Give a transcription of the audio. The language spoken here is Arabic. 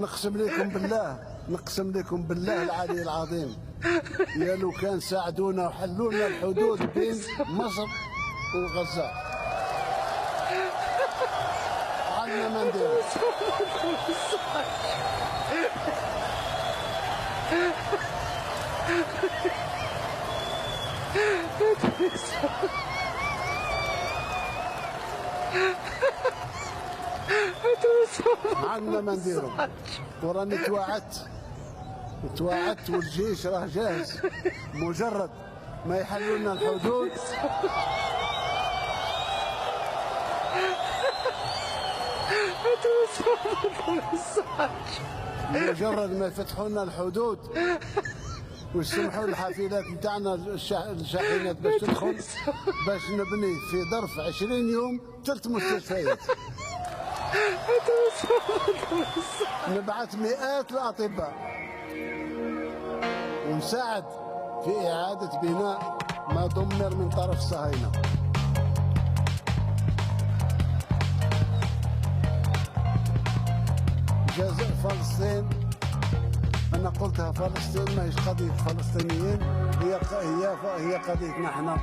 نقسم لكم بالله، نقسم لكم بالله العلي العظيم، يا لو كان ساعدونا وحلوا لنا الحدود بين مصر وغزة عندنا ما نديرو. عندنا ما نديرو، وراني توعدت والجيش راه جاهز، مجرد ما يحلوا لنا الحدود مجرد ما يفتحوا لنا الحدود ويسمحوا الحافلات نتاعنا الشاحنات باش تدخل، باش نبني في ظرف 20 يوم 3 مستشفيات، نبعث مئات الأطباء ونساعد في إعادة بناء ما دمر من طرف الصهاينة. جزاء فلسطين، أنا قلتها، فلسطين ماهيش قضية فلسطينيين، هي قضيتنا احنا